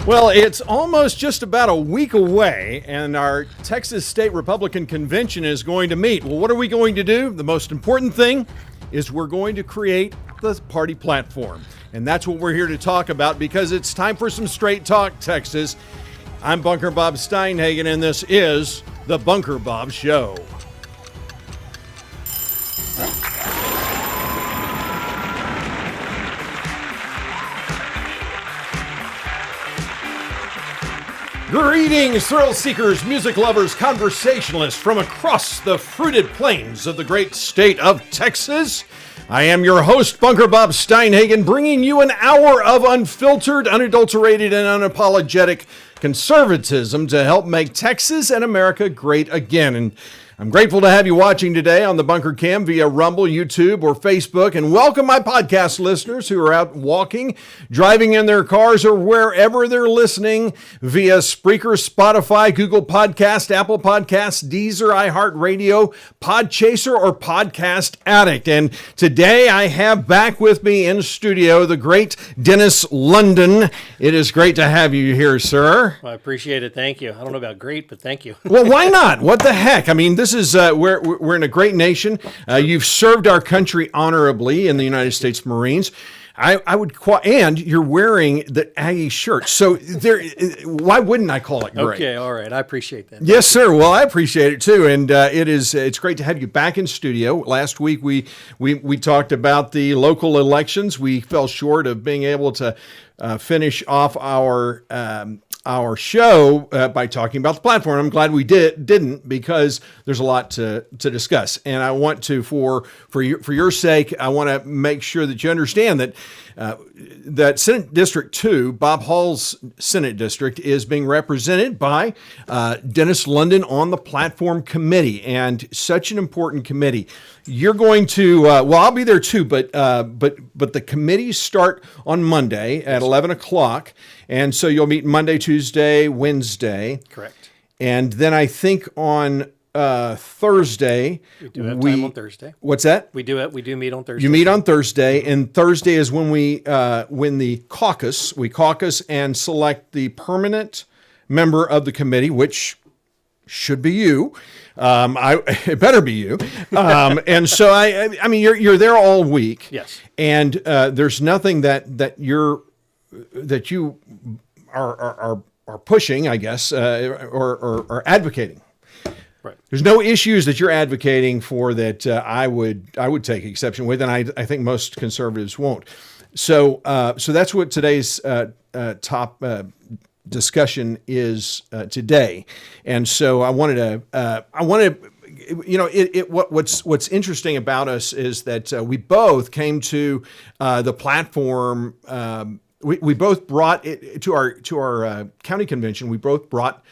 Well, it's almost just about a week away, and our Texas State Republican Convention is going to meet. Well, what are we going to do? The most important thing is we're going to create the party platform. And that's what we're here to talk about, because it's time for some straight talk, Texas. I'm Bunker Bob Steinhagen, and this is the Bunker Bob Show. Greetings, thrill seekers, music lovers, conversationalists from across the fruited plains of the great state of Texas. I am your host, Bunker Bob Steinhagen, bringing you an hour of unfiltered, unadulterated, and unapologetic conservatism to help make Texas and America great again. And I'm grateful to have you watching today on the Bunker Cam via Rumble, YouTube, or Facebook, and welcome my podcast listeners who are out walking, driving in their cars, or wherever they're listening via Spreaker, Spotify, Google Podcast, Apple Podcasts, Deezer, iHeartRadio, Podchaser, or Podcast Addict. And today I have back with me in studio the great Dennis London. It is great to have you here, sir. Well, I appreciate it. Thank you. I don't know about great, but thank you. Well, why not? What the heck? I mean, this is we're in a great nation. You've served our country honorably in the United States Marines. I would and you're wearing the Aggie shirt. So why wouldn't I call it great? Okay, all right. I appreciate that. Yes, sir. Well, I appreciate it too, and it's great to have you back in studio. Last week we talked about the local elections. We fell short of being able to finish off our show by talking about the platform. I'm glad we didn't, because there's a lot to discuss, and I want to for your sake, I want to make sure that you understand that that Senate District 2, Bob Hall's Senate District, is being represented by Dennis London on the platform committee, and such an important committee. You're going to well, I'll be there too, but the committees start on Monday at 11 o'clock, and so you'll meet Monday, Tuesday, Wednesday. Correct. And then I think on Thursday. We do have time on Thursday. What's that? We do meet on Thursday. You meet on Thursday, and Thursday is when we caucus and select the permanent member of the committee, which should be you. It better be you. And so I mean, you're there all week. Yes. And there's nothing that you are pushing, I guess, or advocating. Right. There's no issues that you're advocating for that I would take exception with, and I think most conservatives won't. So that's what today's top discussion is today, and so I wanted what's interesting about us is that we both came to the platform. We both brought it to our county convention. We both brought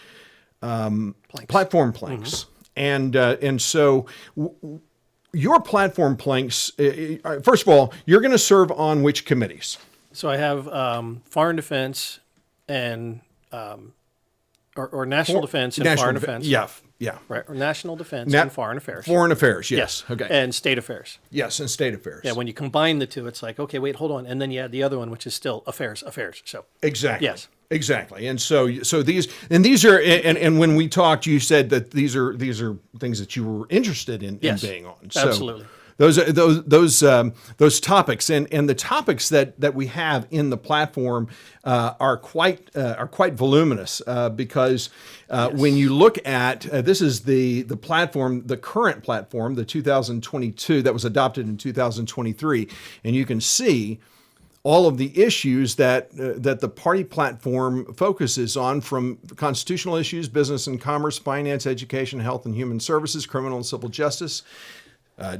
platform planks, and so your platform planks. First of all, you're going to serve on which committees? So I have foreign defense and or national defense and foreign defense. Yeah. Right. Or national defense and foreign affairs. Foreign affairs, yes. Okay. And state affairs. Yes, and state affairs. Yeah, when you combine the two, it's like, okay, wait, hold on. And then you add the other one, which is still affairs. So exactly. Yes. Exactly. And so these are and when we talked, you said that these are things that you were interested in being on. So absolutely. Those topics and the topics that we have in the platform are quite voluminous because when you look at this is the platform, the current platform, the 2022 that was adopted in 2023, and you can see all of the issues that the party platform focuses on, from constitutional issues, business and commerce, finance, education, health and human services, criminal and civil justice.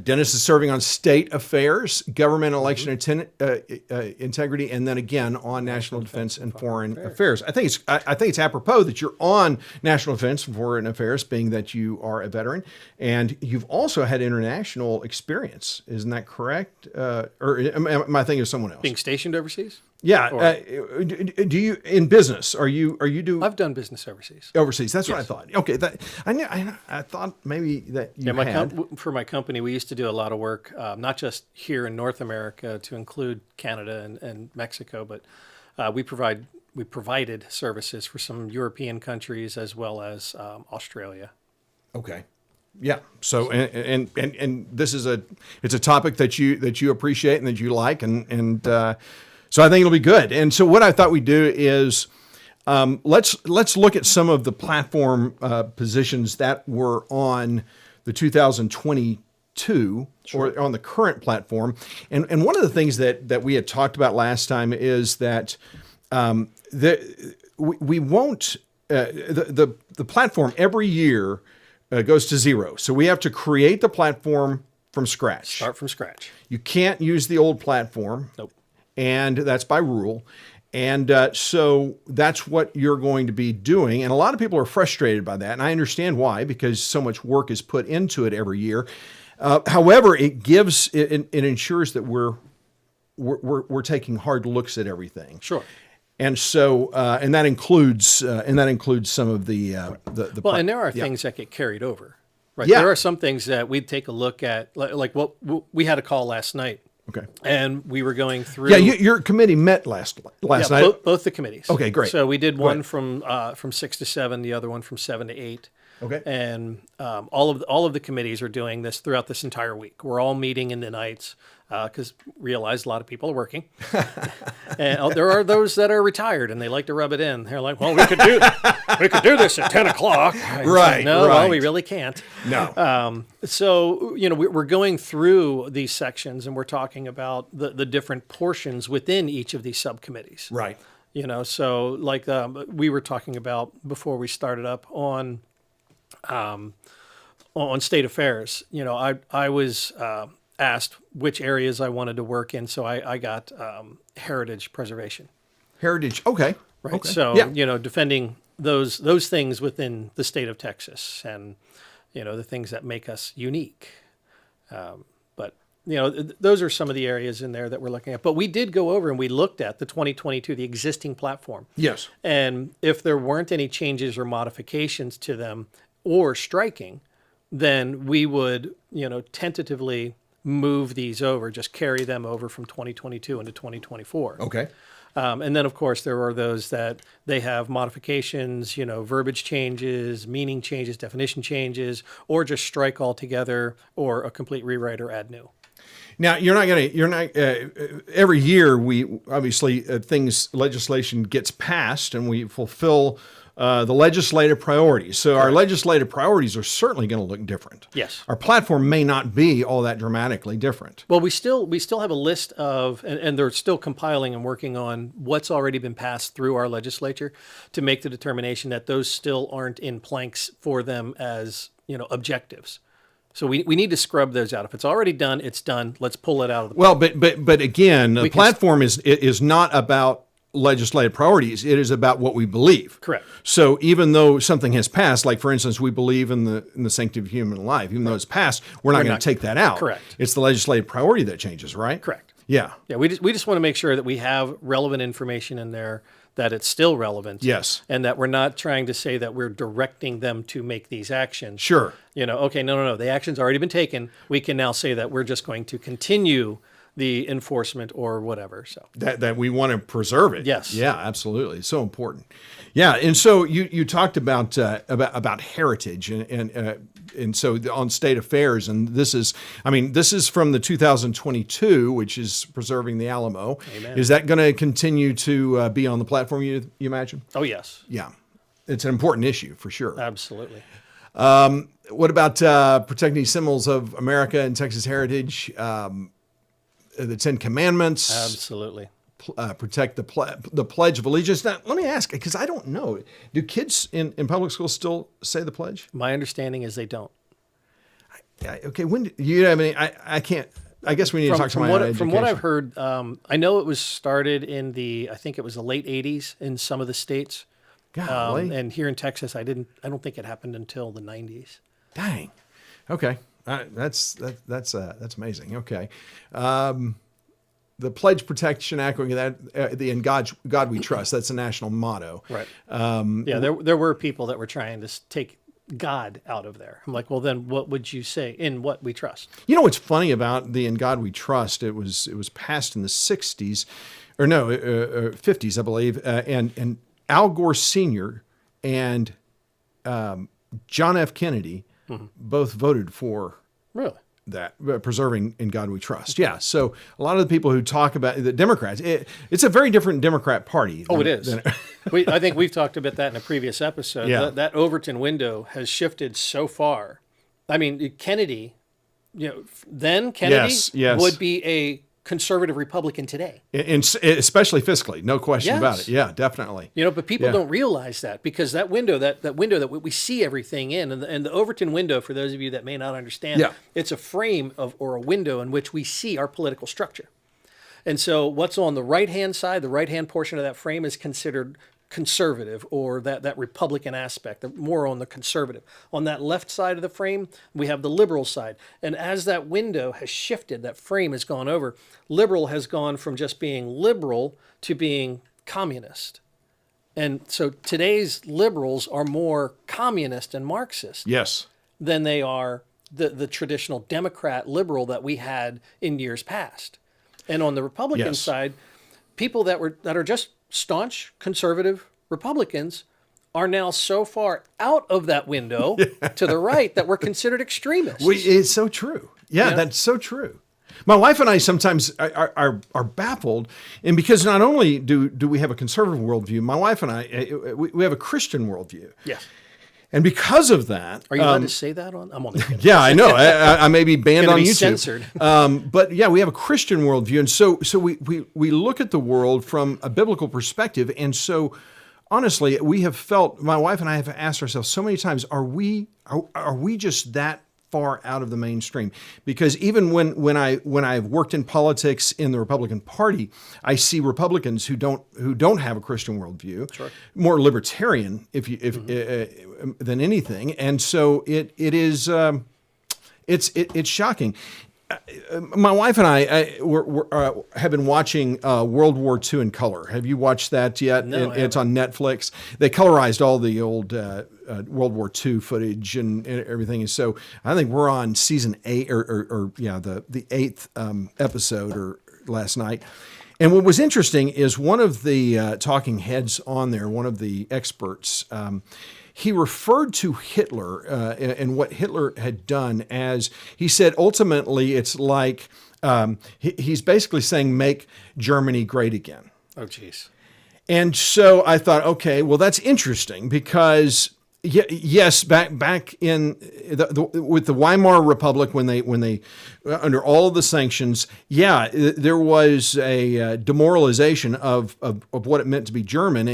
Dennis is serving on state affairs, government election integrity, and then again on national defense and foreign affairs. I think it's apropos that you're on national defense and foreign affairs, being that you are a veteran, and you've also had international experience. Isn't that correct? Or am I thinking of someone else? Being stationed overseas? Yeah. Do you in business? Are you do? I've done business overseas. Overseas. That's what I thought. Okay. I thought maybe that you had. For my company, we used to do a lot of work, not just here in North America, to include Canada and Mexico, but we provide we provided services for some European countries as well as Australia. Okay. Yeah. So and this is it's a topic that you appreciate and that you like, and so I think it'll be good. And so what I thought we'd do is let's look at some of the platform positions that were on the 2022 or on the current platform. And one of the things that we had talked about last time is that we won't the platform every year goes to zero. So we have to create the platform from scratch. Start from scratch. You can't use the old platform. Nope. And that's by rule. And so that's what you're going to be doing. And a lot of people are frustrated by that. And I understand why, because so much work is put into it every year. However, it ensures that we're taking hard looks at everything. Sure. And so, and that includes some of the well, and there are things that get carried over, right? Yeah. There are some things that we'd take a look at, like what we had a call last night. Okay. And we were going through. Yeah, your committee met last night. Both the committees. Okay, great. So we did one from 6 to 7, the other one from 7 to 8. Okay. And all of the committees are doing this throughout this entire week. We're all meeting in the nights because realize a lot of people are working, and there are those that are retired and they like to rub it in. They're like, "Well, we could do this at 10 o'clock." Right. No, right. well, we really can't. No. So we're going through these sections and we're talking about the different portions within each of these subcommittees. Right. So like we were talking about before we started up on state affairs. I was asked which areas I wanted to work in, so I got heritage preservation. Heritage. Okay. Right. Okay. So yeah. Defending those things within the state of Texas, and the things that make us unique. But those are some of the areas in there that we're looking at. But we did go over and we looked at the 2022, the existing platform. Yes. And if there weren't any changes or modifications to them or striking, then we would, tentatively move these over, just carry them over from 2022 into 2024. Okay. And then, of course, there are those that they have modifications, verbiage changes, meaning changes, definition changes, or just strike altogether, or a complete rewrite or add new. Now, every year we obviously legislation gets passed and we fulfill the legislative priorities. So our legislative priorities are certainly going to look different. Yes. Our platform may not be all that dramatically different. Well, we still have a list of, and they're still compiling and working on what's already been passed through our legislature to make the determination that those still aren't in planks for them as, objectives. So we need to scrub those out. If it's already done, it's done. Let's pull it out of the. Well, but again, the platform is not about legislative priorities. It is about what we believe. Correct. So even though something has passed, like for instance, we believe in the sanctity of human life, even though it's passed, we're not going to take that out. Correct. It's the legislative priority that changes, right? Correct. Yeah. Yeah. We just want to make sure that we have relevant information in there, that it's still relevant. Yes. And that we're not trying to say that we're directing them to make these actions. Sure. Okay, no. The action's already been taken. We can now say that we're just going to continue the enforcement or whatever. So that we want to preserve it. Yes. Yeah, absolutely. It's so important. Yeah. And so you talked about heritage and so on state affairs, and this is from the 2022, which is preserving the Alamo. Amen. Is that going to continue to be on the platform, you imagine? Oh, yes. Yeah. It's an important issue for sure. Absolutely. What about protecting symbols of America and Texas heritage? The Ten Commandments. Absolutely. Protect the Pledge of Allegiance. Now, let me ask, because I don't know. Do kids in public schools still say the pledge? My understanding is they don't. Okay. When you have any? I can't. I guess we need to talk to my education. From what I've heard, I know it was started in I think it was the late 80s in some of the states. Golly. And here in Texas, I don't think it happened until the 90s. Dang. Okay. That's amazing. Okay. The Pledge Protection Act, in God We Trust. That's a national motto. Right. There were people that were trying to take God out of there. I'm like, well, then what would you say in what we trust? You know what's funny about the In God We Trust? It was passed in the 60s or no, 50s, I believe, and Al Gore Sr. and John F. Kennedy both voted for Really? that, preserving in God we trust. Yeah. So a lot of the people who talk about the Democrats, it's a very different Democrat party. Oh, it is. I think we've talked about that in a previous episode. Yeah. That Overton window has shifted so far. I mean, Kennedy, then Kennedy Yes. would be a conservative Republican today. and especially fiscally, no question about it. Yeah, definitely. But people don't realize that, because that window that we see everything in, and the Overton window, for those of you that may not understand, it's a frame or a window in which we see our political structure. And so what's on the right-hand side, the right-hand portion of that frame, is considered conservative, or that Republican aspect, more on the conservative. On that left side of the frame, we have the liberal side. And as that window has shifted, that frame has gone over, liberal has gone from just being liberal to being communist. And so today's liberals are more communist and Marxist than they are the traditional Democrat liberal that we had in years past. And on the Republican side, people that are just staunch conservative Republicans are now so far out of that window to the right that we're considered extremists. It's so true. Yeah, that's so true. My wife and I sometimes are baffled, and because not only do we have a conservative worldview, my wife and I we have a Christian worldview. Yes. And because of that, are you allowed to say that on? I'm on the yeah, I know. I may be banned on YouTube. Censored. But yeah, we have a Christian worldview, and so we look at the world from a biblical perspective, and so honestly, we have felt. My wife and I have asked ourselves so many times: Are we just that far out of the mainstream? Because even when I've worked in politics in the Republican Party, I see Republicans who don't have a Christian worldview, more libertarian than anything, and so it's shocking. My wife and I have been watching World War II in color. Have you watched that yet? No, it's on Netflix. They colorized all the old World War II footage and everything. And so I think we're on season 8 or the 8th episode or last night. And what was interesting is one of the talking heads on there, one of the experts, he referred to Hitler and what Hitler had done as, he said, ultimately, it's like, he's basically saying, make Germany great again. Oh, geez. And so I thought, okay, well, that's interesting because, yes, back in with the Weimar Republic, when they under all of the sanctions, there was a demoralization of what it meant to be German,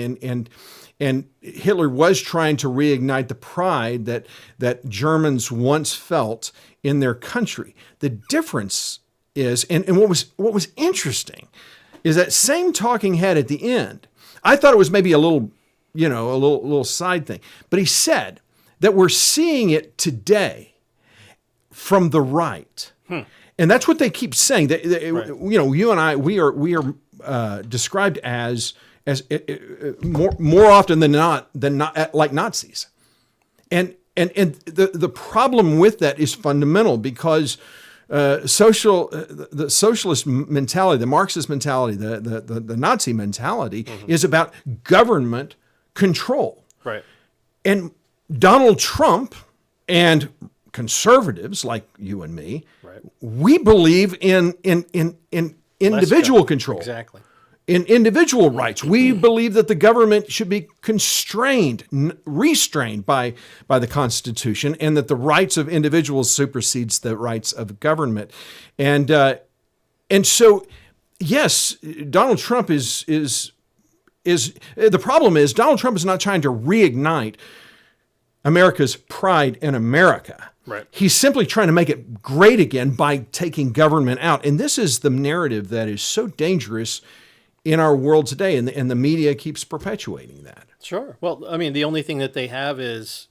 and Hitler was trying to reignite the pride that Germans once felt in their country. The difference is, and what was interesting, is that same talking head at the end. I thought it was maybe a little side thing, but he said that we're seeing it today from the right, and that's what they keep saying. You and I, we are described as more often than not like Nazis, and the problem with that is fundamental because the socialist mentality, the Marxist mentality, the Nazi mentality is about government control, right? And Donald Trump and conservatives like you and me, we believe in individual control. Exactly. In individual rights. We believe that the government should be constrained, restrained by the Constitution, and that the rights of individuals supersedes the rights of government. And so, yes, Donald Trump is the problem is Donald Trump is not trying to reignite America's pride in America. Right. He's simply trying to make it great again by taking government out. And this is the narrative that is so dangerous in our world today, and the media keeps perpetuating that. Sure. Well, I mean, the only thing that they have is,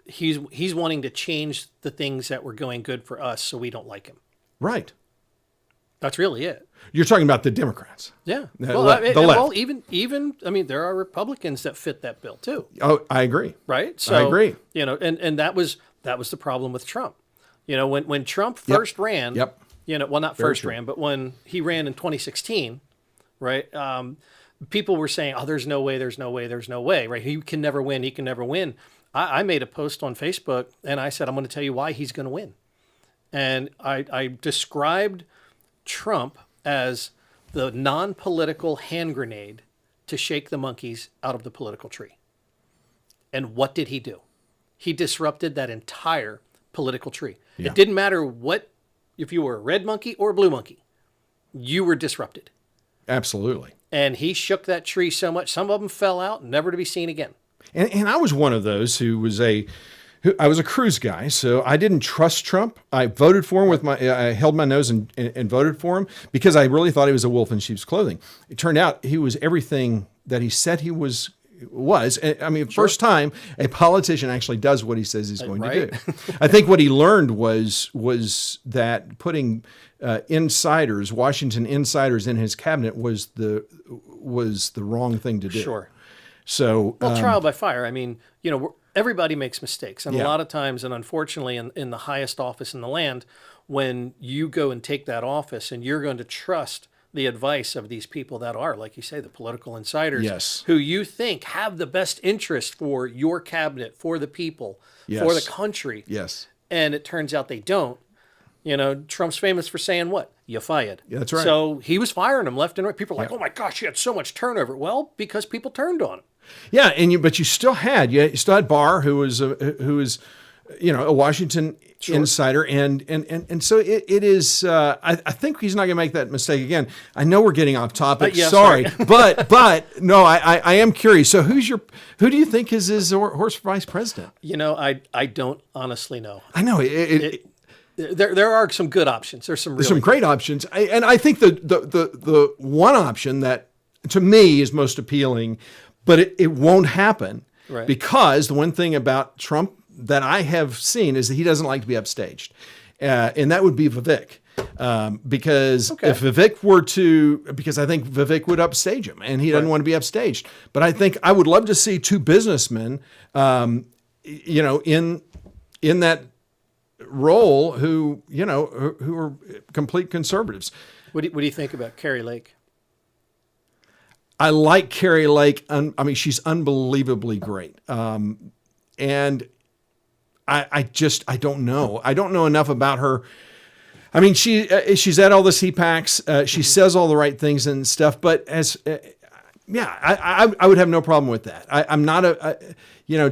he's wanting to change the things that were going good for us, so we don't like him. Right. That's really it. You're talking about the Democrats. Yeah. The left. Well, even I mean, there are Republicans that fit that bill too. Oh, I agree. Right. So I agree. And that was the problem with Trump. When Trump first ran. Yep. Not first ran, but when he ran in 2016. right? People were saying, "Oh, there's no way, there's no way, there's no way," right? He can never win. He can never win. I made a post on Facebook and I said, "I'm going to tell you why he's going to win." And I described Trump as the non-political hand grenade to shake the monkeys out of the political tree. And what did he do? He disrupted that entire political tree. Yeah. It didn't matter if you were a red monkey or a blue monkey, you were disrupted. Absolutely. And he shook that tree so much, some of them fell out, never to be seen again. And I was one of those I was a Cruz guy, so I didn't trust Trump. I voted for him I held my nose and voted for him because I really thought he was a wolf in sheep's clothing. It turned out he was everything that he said he was. I mean, first time a politician actually does what he says he's going to do. I think what he learned was that putting Washington insiders in his cabinet was the wrong thing to do. Sure. So, trial by fire. I mean, everybody makes mistakes. And Yeah. a lot of times, and unfortunately, in the highest office in the land, when you go and take that office and you're going to trust the advice of these people that are, like you say, the political insiders, Yes. who you think have the best interest for your cabinet, for the people, Yes. for the country. yes. And it turns out they don't. Trump's famous for saying what? You fired. Yeah, that's right. So he was firing them left and right. People are like, oh my gosh, he had so much turnover. Well, because people turned on him. Yeah, but you still had Barr, who was a Washington insider, and so it is. I think he's not going to make that mistake again. I know we're getting off topic. Yeah, sorry, but no, I am curious. So who do you think is his horse for vice president? I don't honestly know. I know There are some good options. There's some great options, and I think the one option that to me is most appealing, but it won't happen because the one thing about Trump that I have seen is that he doesn't like to be upstaged, and that would be Vivek. Because if Vivek were because I think Vivek would upstage him, and he doesn't want to be upstaged. But I think I would love to see two businessmen, in that role who are complete conservatives. What do you think about Carrie Lake? I like Carrie Lake. She's unbelievably great. And I don't know. I don't know enough about her. I mean, she's at all the CPACs. She says all the right things and stuff. But I would have no problem with that. I'm not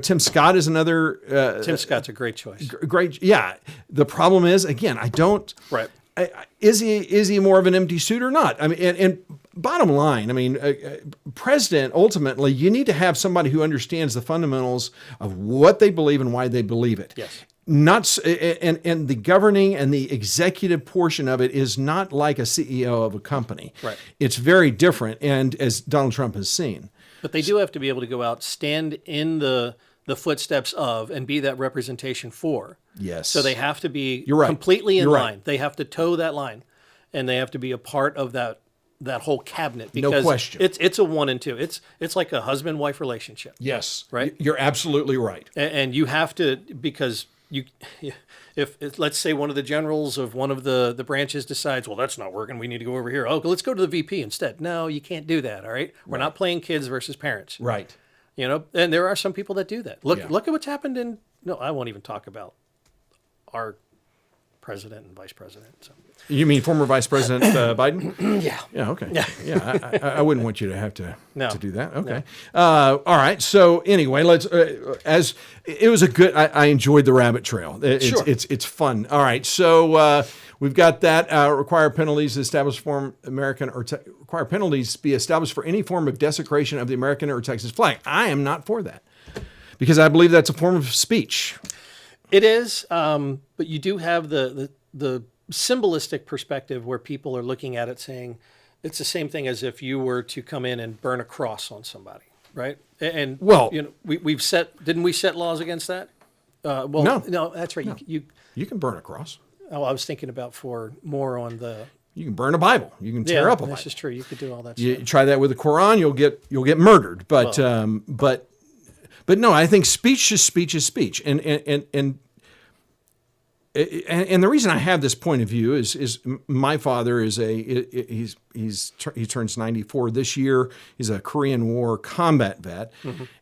Tim Scott is another. Tim Scott's a great choice. Great. Yeah. The problem is, again, I don't. Right. Is he more of an empty suit or not? I mean, and bottom line, president, ultimately, you need to have somebody who understands the fundamentals of what they believe and why they believe it. Yes. And the governing and the executive portion of it is not like a CEO of a company. Right. It's very different, and as Donald Trump has seen. But they do have to be able to go out, stand in the footsteps of, and be that representation for. Yes. So they have to be Completely completely in line. right. They have to toe that line, and they have to be a part of that whole cabinet. Because no question. It's a 1 and 2. It's like a husband-wife relationship. Yes. Right. You're absolutely right. And you have to, because if let's say one of the generals of one of the branches decides, well, that's not working, we need to go over here. Oh, let's go to the VP instead. No, you can't do that. All right. We're not playing kids versus parents. Right. And there are some people that do that. Look at what's happened I won't even talk about our president and vice president. So. You mean former Vice President Biden? Yeah. Yeah. Okay. Yeah. I wouldn't want you to have to do that. Okay. No. All right. So anyway, let's. As it was a good. I enjoyed the rabbit trail. It's fun. All right. So we've got that. Require penalties established for American or require penalties be established for any form of desecration of the American or Texas flag. I am not for that because I believe that's a form of speech. It is, but you do have the symbolistic perspective where people are looking at it saying it's the same thing as if you were to come in and burn a cross on somebody, right? And we've didn't we set laws against that? No, that's right. No. You can burn a cross. Oh, I was thinking about for more on the. You can burn a Bible. You can tear up a Bible. This is true. You could do all that. You stuff. try that with the Quran, you'll get murdered. But no, I think speech is speech is speech, and and the reason I have this point of view is my father is he turns 94 this year. He's a Korean War combat vet,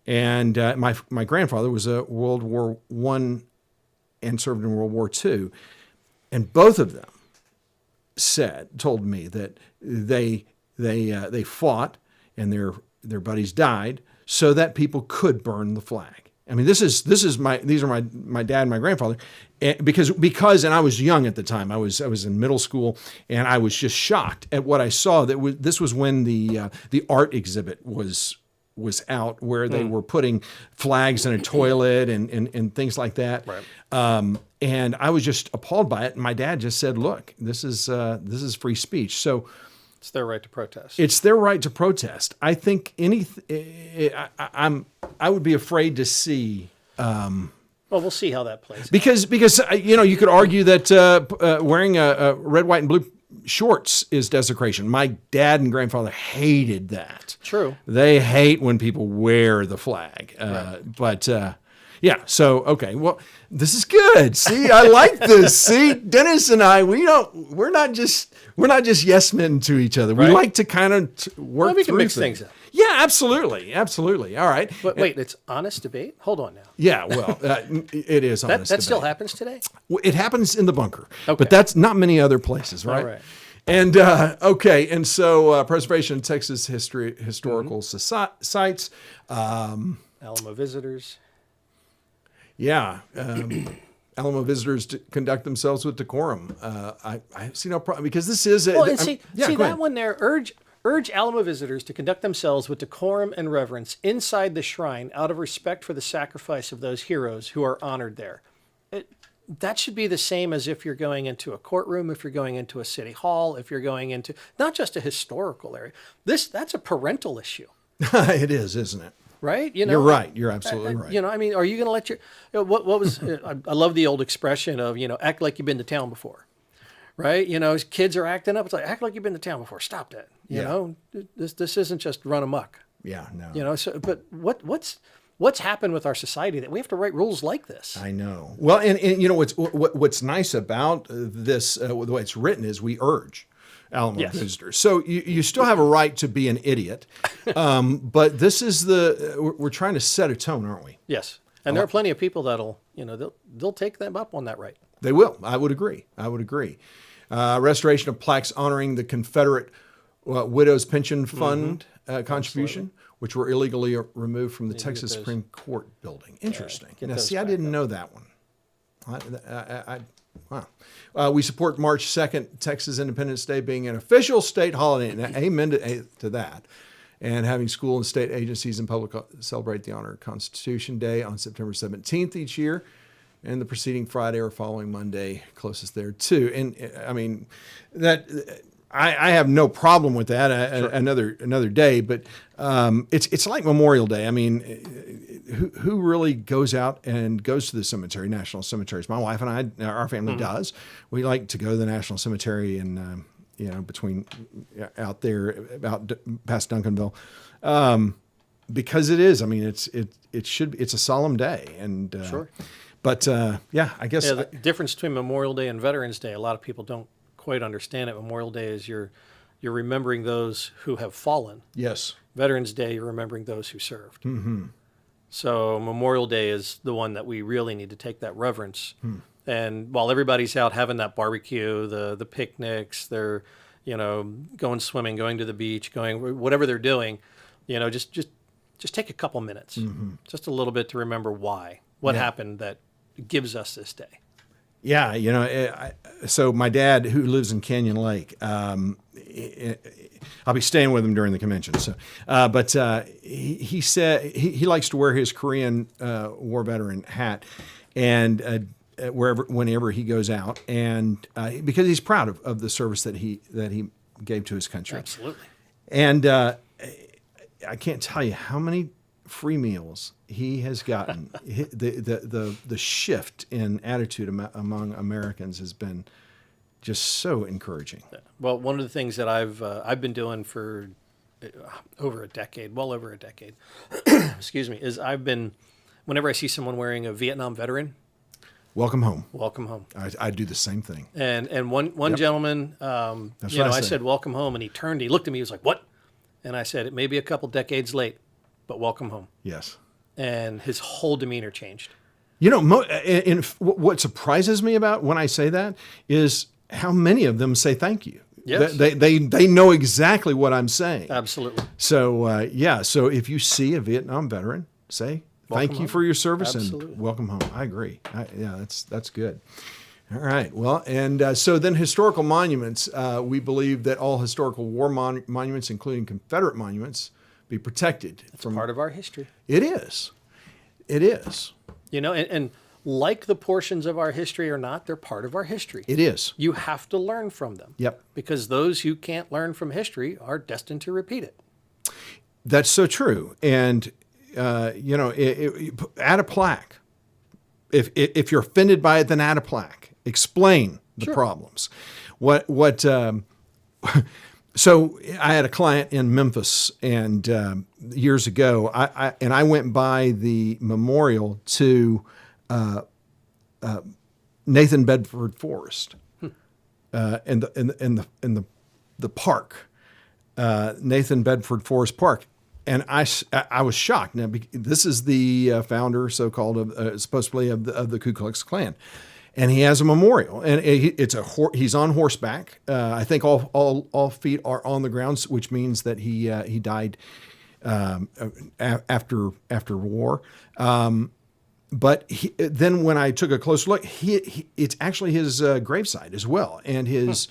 and my grandfather was a World War I and served in World War II, and both of them told me that they fought and their buddies died so that people could burn the flag. I mean, these are my dad and my grandfather, because and I was young at the time. I was in middle school, and I was just shocked at what I saw. This was when the art exhibit was out, where they were putting flags in a toilet and things like that. Right. And I was just appalled by it. And my dad just said, "Look, this is free speech." So It's their right to protest. it's their right to protest. I think I would be afraid to see. Well, we'll see how that plays out. Because you could argue that wearing a red, white, and blue shorts is desecration. My dad and grandfather hated that. True. They hate when people wear the flag. Right. But yeah. So okay. Well, this is good. See, I like this. See, Dennis and I, we're not just yes men to each other. Right. We like to kind of work. Well, we can through mix things up. Yeah, absolutely. All right. But wait, it's honest debate? Hold on now. Yeah, well, it is honest. That still happens today? It happens in the bunker, Okay. but that's not many other places, right? All right. And okay, and so preservation of Texas historical sites. Alamo visitors. Yeah, Alamo visitors to conduct themselves with decorum. I see no problem, because this is. Well, and see go that ahead. one there. Urge Alamo visitors to conduct themselves with decorum and reverence inside the shrine out of respect for the sacrifice of those heroes who are honored there. That should be the same as if you're going into a courtroom, if you're going into a city hall, if you're going into not just a historical area. That's a parental issue. It is, isn't it? Right? You're right. You're absolutely right. I mean, are you going to let your what was I love the old expression of, act like you've been to town before. Right? Kids are acting up. It's like, act like you've been to town before. Stop that. You know, this isn't just run amok. Yeah, no. But what's happened with our society that we have to write rules like this? I know. Well, and what's nice about this, the way it's written, is we urge Alamo visitors. So you still have a right to be an idiot, but this is we're trying to set a tone, aren't we? Yes, and there are plenty of people that'll they'll take them up on that right. They will. I would agree. Restoration of plaques honoring the Confederate Widows Pension Fund contribution, which were illegally removed from the Texas Supreme Court building. Interesting. Now, see, I didn't know that one. Wow. We support March 2nd, Texas Independence Day, being an official state holiday. Now, amen to that. And having school and state agencies and public celebrate the honor of Constitution Day on September 17th each year, and the preceding Friday or following Monday closest there too. And I mean, that I have no problem with that. Sure. Another day, but it's like Memorial Day. I mean, who really goes out and goes to the cemetery, national cemeteries? My wife and I, our family does. We like to go to the national cemetery and between out there about past Duncanville, because it is. I mean, it's a solemn day, and Sure. But I guess the difference between Memorial Day and Veterans Day, a lot of people don't quite understand it. Memorial Day is you're remembering those who have fallen. Yes. Veterans Day, you're remembering those who served. Mm-hmm. So Memorial Day is the one that we really need to take that reverence. And while everybody's out having that barbecue, the picnics, they're going swimming, going to the beach, going whatever they're doing, just take a couple minutes, just a little bit to remember what happened that gives us this day. Yeah, so my dad, who lives in Canyon Lake, I'll be staying with him during the convention. So, but he said he likes to wear his Korean War veteran hat, and whenever he goes out, and because he's proud of the service that he gave to his country. Absolutely. And I can't tell you how many free meals he has gotten. The shift in attitude among Americans has been just so encouraging. Well, one of the things that I've been doing for over a decade, excuse me, is whenever I see someone wearing a Vietnam veteran welcome home. Welcome home. I do the same thing. And one gentleman, I said, welcome home. And he turned, he looked at me, he was like, what? And I said, it may be a couple decades late, but welcome home. Yes. And his whole demeanor changed. You know, what surprises me about when I say that is how many of them say thank you. Yes. They know exactly what I'm saying. Absolutely. So, so if you see a Vietnam veteran, say thank you for your service and welcome home. I agree. That's good. All right. Well, and so then historical monuments, we believe that all historical war monuments, including Confederate monuments, be protected. It's part of our history. It is. It is. You know, and like the portions of our history or not, they're part of our history. It is. You have to learn from them. Yep. Because those who can't learn from history are destined to repeat it. That's so true. And, add a plaque. If you're offended by it, then add a plaque. Explain the problems. So I had a client in Memphis, and years ago, I went by the memorial to Nathan Bedford Forrest, in the park, Nathan Bedford Forrest Park, and I was shocked. Now this is the founder, so-called, supposedly of the Ku Klux Klan. And he has a memorial, and he's on horseback. I think all feet are on the ground, which means that he died after war. But then when I took a closer look, it's actually his gravesite as well, and his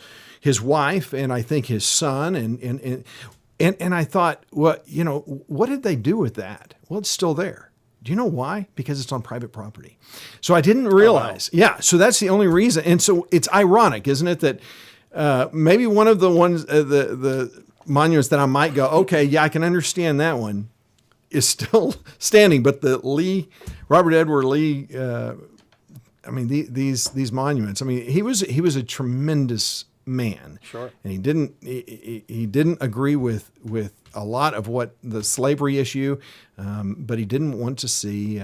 wife, and I think his son, and I thought, well, what did they do with that? Well, it's still there. Do you know why? Because it's on private property. So I didn't realize. Oh, wow. Yeah. So that's the only reason. And so it's ironic, isn't it, that maybe one of the ones, the monuments that I might go, okay, yeah, I can understand that one, is still standing. But the Robert Edward Lee, these monuments. I mean, he was a tremendous man. Sure. And he didn't agree with a lot of what the slavery issue, but he didn't want to see.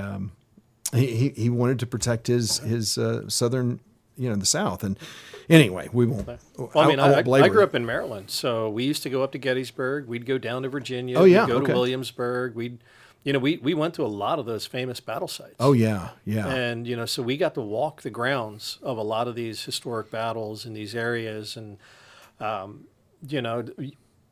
He wanted to protect his southern, the South. And anyway, we won't. Well, I grew up in Maryland, so we used to go up to Gettysburg. We'd go down to Virginia. Oh yeah. We'd go to Williamsburg. We went to a lot of those famous battle sites. Oh yeah, yeah. And so we got to walk the grounds of a lot of these historic battles in these areas, and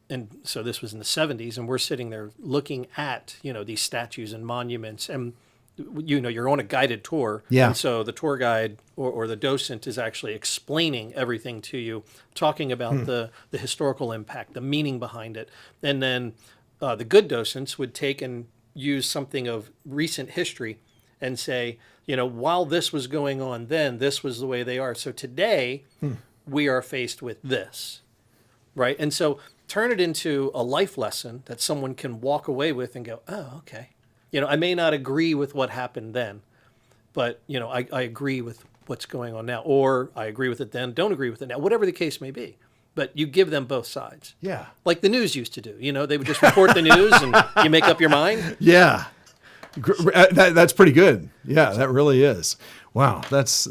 and so this was in the 70s, and we're sitting there looking at these statues and monuments, and you're on a guided tour. Yeah. And so the tour guide or the docent is actually explaining everything to you, talking about the historical impact, the meaning behind it, and then the good docents would take and use something of recent history and say, while this was going on then, this was the way they are. So today we are faced with this, right? And so turn it into a life lesson that someone can walk away with and go, oh, okay. I may not agree with what happened then, but, I agree with what's going on now, or I agree with it then, don't agree with it now, whatever the case may be. But you give them both sides. Yeah. Like the news used to do. They would just report the news and you make up your mind. Yeah. That's pretty good. Yeah, that really is. Wow, that's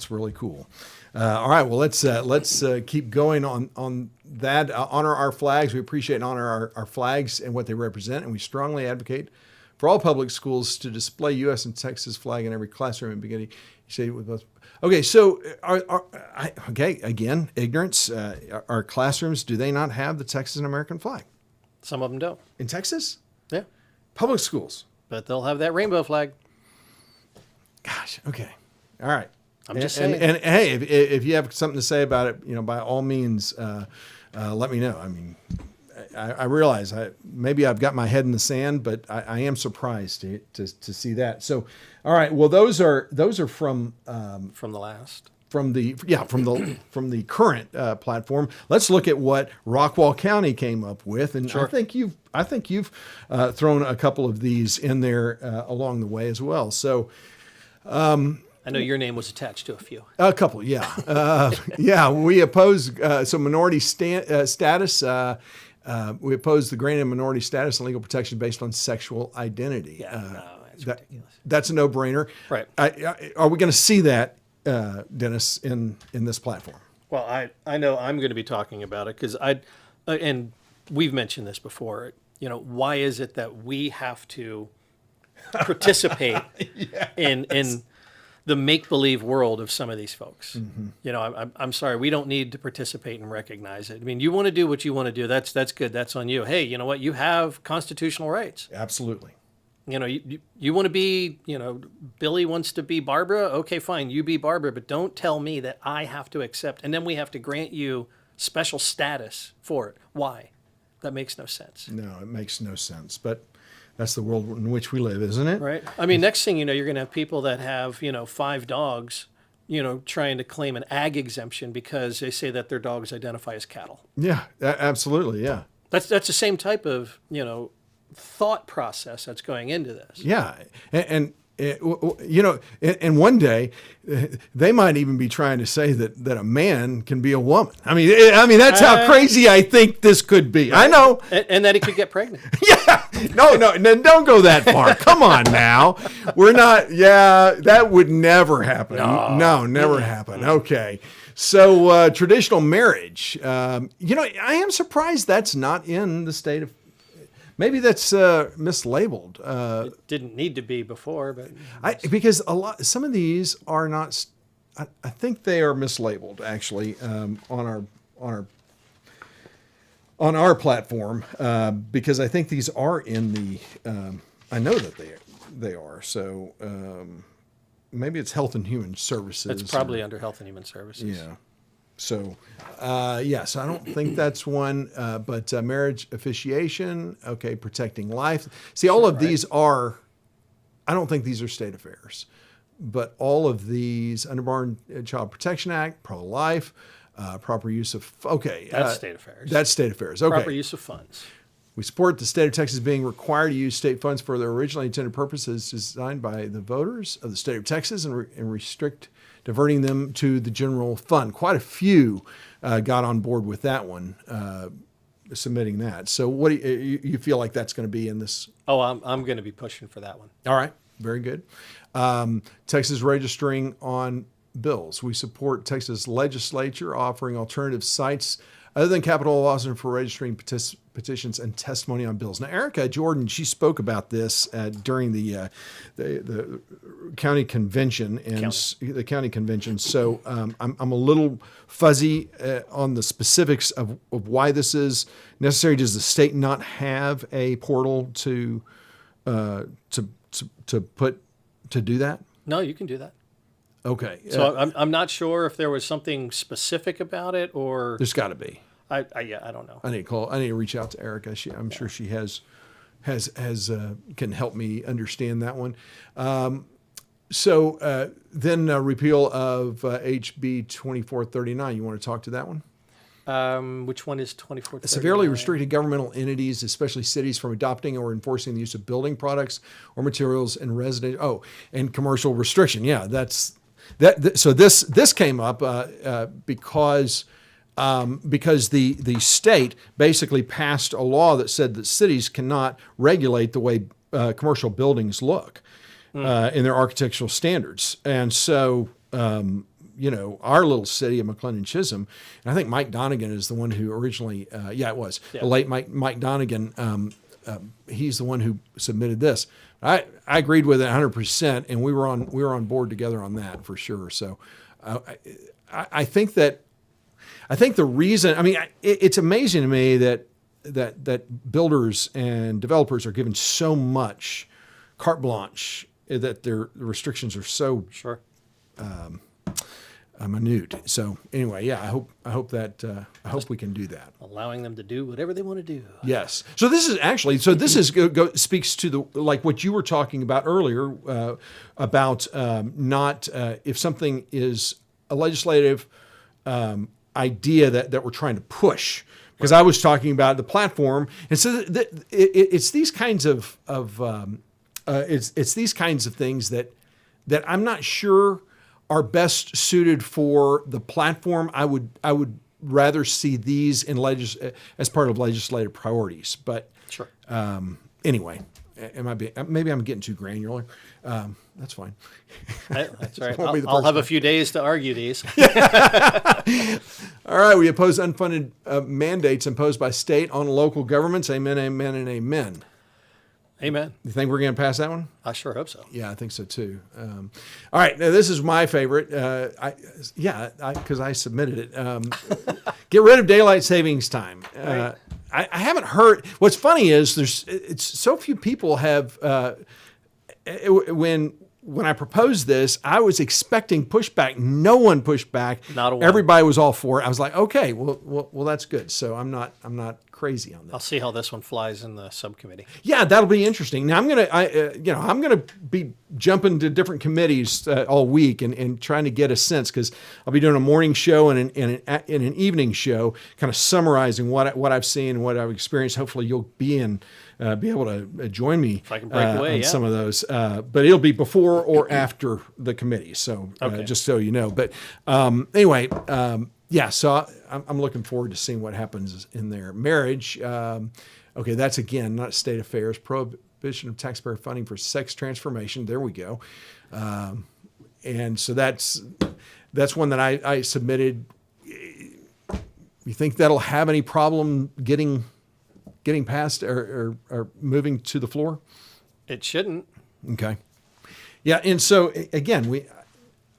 really cool. All right, well let's keep going on that. Honor our flags. We appreciate and honor our flags and what they represent, and we strongly advocate for all public schools to display U.S. and Texas flag in every classroom and beginning. You say with both. Okay, so again, ignorance. Our classrooms, do they not have the Texas American flag? Some of them don't. In Texas? Yeah. Public schools. But they'll have that rainbow flag. Gosh, okay. All right. I'm just saying. And hey, if you have something to say about it, by all means, let me know. I mean, I realize maybe I've got my head in the sand, but I am surprised to see that. So, all right. Well, those are from the last. From the current platform. Let's look at what Rockwall County came up with, and sure. I think you've thrown a couple of these in there along the way as well. So. I know your name was attached to a few. A couple, yeah. We oppose minority status. We oppose the granting of minority status and legal protection based on sexual identity. Yeah, ridiculous. That's a no-brainer. Right. Are we going to see that, Dennis, in this platform? Well, I know I'm going to be talking about it because and we've mentioned this before. Why is it that we have to participate in the make-believe world of some of these folks? Mm-hmm. I'm sorry, we don't need to participate and recognize it. I mean, you want to do what you want to do. That's good. That's on you. Hey, you know what? You have constitutional rights. Absolutely. You want to be, Billy wants to be Barbara. Okay, fine. You be Barbara, but don't tell me that I have to accept. And then we have to grant you special status for it. Why? That makes no sense. No, it makes no sense. But that's the world in which we live, isn't it? Right. I mean, next thing you know, you're going to have people that have, 5 dogs, trying to claim an ag exemption because they say that their dogs identify as cattle. Yeah, absolutely. Yeah. That's the same type of, thought process that's going into this. Yeah. And one day they might even be trying to say that a man can be a woman. I mean, that's how crazy I think this could be. Right? I know. And that he could get pregnant. Yeah. No, don't go that far. Come on now. We're not. Yeah, that would never happen. No, never happen. Okay. So traditional marriage, I am surprised that's not in the state of. Maybe that's mislabeled. It didn't need to be before, but because some of these are not. I think they are mislabeled actually on our platform because I think these are in the. I know that they are. So maybe it's Health and Human Services. It's probably under Health and Human Services. Yeah. So, yes, I don't think that's one, but marriage officiation, okay, protecting life. See, all of these are, I don't think these are state affairs, but all of these, Unborn Child Protection Act, pro-life, proper use of, okay. That's state affairs. That's state affairs, okay. Proper use of funds. We support the state of Texas being required to use state funds for their originally intended purposes designed by the voters of the state of Texas and restrict diverting them to the general fund. Quite a few got on board with that one, submitting that. So what do you feel like that's going to be in this? Oh, I'm going to be pushing for that one. All right. Very good. Texas registering on bills. We support Texas legislature offering alternative sites other than Capitol Lawson for registering petitions and testimony on bills. Now, Erica Jordan, she spoke about this during the county convention the county convention. So I'm a little fuzzy on the specifics of why this is necessary. Does the state not have a portal to do that? No, you can do that. Okay. So I'm not sure if there was something specific about it or there's got to be. I don't know. I need to reach out to Erica. I'm sure she has can help me understand that one. So then repeal of HB 2439. You want to talk to that one? Which one is 2439? Severely restricted governmental entities, especially cities, from adopting or enforcing the use of building products or materials in residential. Oh, and commercial restriction. Yeah, that's that. So this came up because the state basically passed a law that said that cities cannot regulate the way commercial buildings look in their architectural standards. And so, our little city of McLennan Chisholm, and I think Mike Donegan is the one who originally, the late Mike Donegan, he's the one who submitted this. I agreed with it 100%, and we were on board together on that for sure. So I think that. I think the reason, it's amazing to me that builders and developers are given so much carte blanche that their restrictions are so minute. So anyway, yeah, I hope we can do that. Allowing them to do whatever they want to do. Yes. So this speaks to the like what you were talking about earlier about not if something is a legislative idea that we're trying to push, because I was talking about the platform, and so it's these kinds of it's these kinds of things that I'm not sure are best suited for the platform. I would rather see these as part of legislative priorities. But sure. Anyway, maybe I'm getting too granular. That's fine. That's right. Won't be the I'll first have a time. few days to argue these. All right, we oppose unfunded mandates imposed by state on local governments. Amen, amen, and amen. Amen. You think we're going to pass that one? I sure hope so. Yeah, I think so too. All right, now this is my favorite. Because I submitted it. Get rid of daylight savings time. Right. I haven't heard. What's funny is it's so few people have. When I proposed this, I was expecting pushback. No one pushed back. Not a one. Everybody was all for it. I was like, okay, well, that's good. So I'm not crazy on that. I'll see how this one flies in the subcommittee. Yeah, that'll be interesting. Now I'm gonna be jumping to different committees all week and trying to get a sense, because I'll be doing a morning show and an evening show, kind of summarizing what I've seen and what I've experienced. Hopefully you'll be able to join me If I can break away, on yeah. some of those. But it'll be before or after the committee. So Okay. just so you know. But anyway. Yeah, so I'm looking forward to seeing what happens in there. Marriage, okay, that's again not state affairs. Prohibition of taxpayer funding for sex transformation. There we go. And so that's one that I submitted. You think that'll have any problem getting passed or moving to the floor? It shouldn't. Okay. Yeah, and so again, we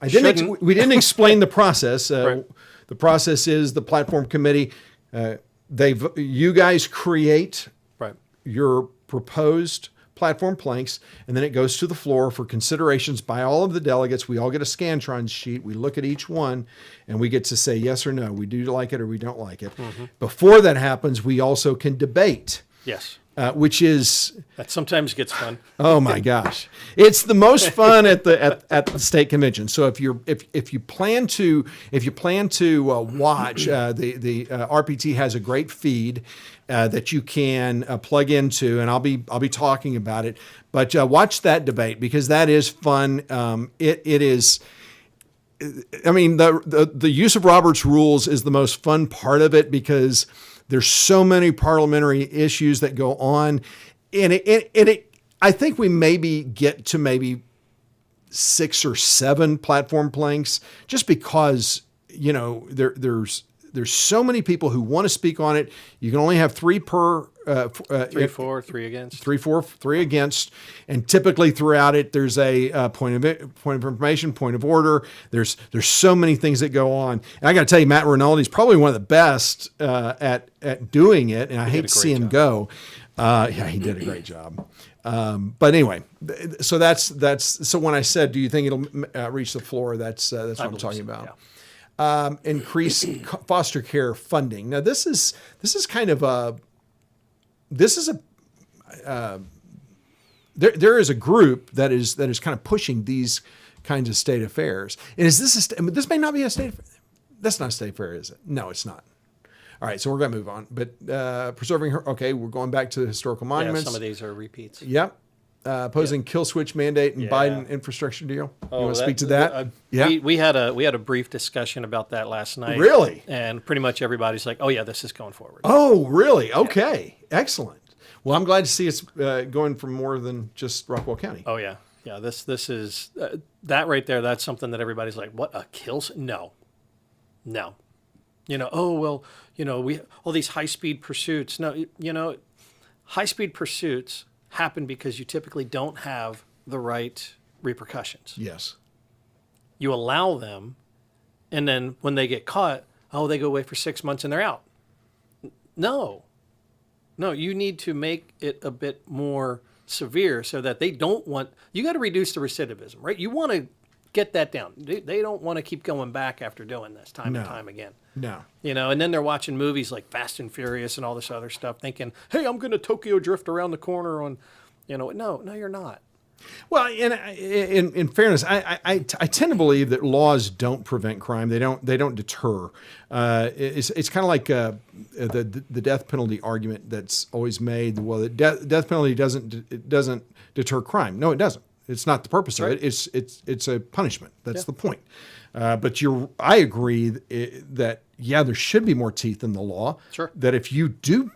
didn't explain the process. Right. The process is the platform committee. You guys create Right. your proposed platform planks, and then it goes to the floor for considerations by all of the delegates. We all get a Scantron sheet. We look at each one, and we get to say yes or no. We do like it or we don't like it. Mm-hmm. Before that happens, we also can debate, Yes. which is. That sometimes gets fun. Oh my gosh, it's the most fun at the state convention. So if you plan to watch, the RPT has a great feed that you can plug into, and I'll be talking about it. But watch that debate, because that is fun. It is. I mean, the use of Robert's rules is the most fun part of it, because there's so many parliamentary issues that go on. And I think we maybe get to maybe 6 or 7 platform planks, just because, there's so many people who want to speak on it. You can only have 3 per. 3 for, 3 against. 3 for, 3 against, and typically throughout it, there's a point of information, point of order. There's so many things that go on. And I got to tell you, Matt Rinaldi is probably one of the best at doing it, and I hate to see him go. Yeah, he did a great job. But anyway, so so when I said, do you think it'll reach the floor? That's what I'm talking about. Yeah. Increase foster care funding. Now this is kind of there is a group that is kind of pushing these kinds of state affairs. And this may not be a state. That's not a state affair, is it? No, it's not. All right, so we're going to move on. But preserving her. Okay, we're going back to the historical monuments. Yeah, some of these are repeats. Yep. Opposing kill switch mandate and Biden infrastructure deal. You want to speak to that? We had a brief discussion about that last night. Really? And pretty much everybody's like, oh yeah, this is going forward. Oh, really? Okay. Excellent. Well, I'm glad to see it's going for more than just Rockwell County. Oh yeah. Yeah. This is that right there. That's something that everybody's like, what, a kill? No. We all these high speed pursuits. No, high speed pursuits happen because you typically don't have the right repercussions. Yes. You allow them, and then when they get caught, they go away for 6 months and they're out. No, you need to make it a bit more severe so that they don't want, you got to reduce the recidivism, right? You want to get that down. They don't want to keep going back after doing this time and time again. No. And then they're watching movies like Fast and Furious and all this other stuff thinking, hey, I'm going to Tokyo drift around the corner on, no, you're not. Well, in fairness, I tend to believe that laws don't prevent crime. They don't deter. It's kind of like the death penalty argument that's always made. Well, the death penalty doesn't deter crime. No, it doesn't. It's not the purpose of it. It's a punishment. That's the point. But I agree that there should be more teeth in the law. Sure. That if you do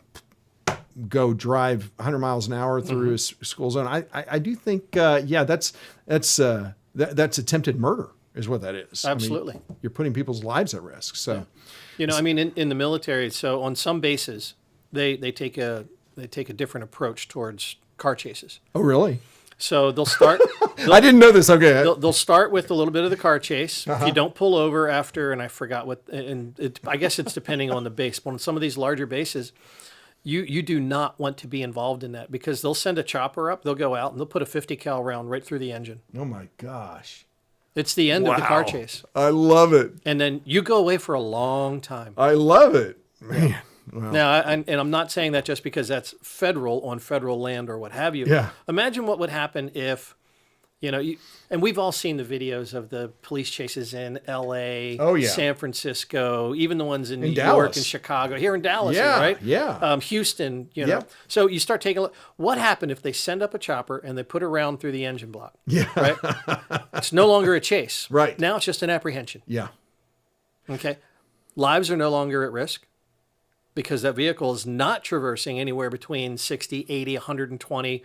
go drive 100 miles an hour through a school zone. I do think, that's attempted murder is what that is. Absolutely. I mean, you're putting people's lives at risk. So, I mean, in the military, so on some bases, they take a different approach towards car chases. oh, really? So they'll start. I didn't know this. Okay. They'll start with a little bit of the car chase. If you don't pull over after, and I forgot what, and I guess it's depending on the base. But on some of these larger bases, you do not want to be involved in that because they'll send a chopper up. They'll go out and they'll put a 50 cal round right through the engine. Oh my gosh. It's the end of the car chase. I love it. And then you go away for a long time. I love it, man. Wow. Now, and I'm not saying that just because that's federal on federal land or what have you. Yeah. Imagine what would happen if, and we've all seen the videos of the police chases in L.A., Oh, yeah. San Francisco, even the ones in New York Dallas. and Chicago, here in Dallas, Yeah, right? yeah. Houston, Yep. So you start taking a look. What happened if they send up a chopper and they put a round through the engine block? Yeah. Right? It's no longer a chase. Right. Now it's just an apprehension. Yeah. Okay. Lives are no longer at risk because that vehicle is not traversing anywhere between 60, 80, 120,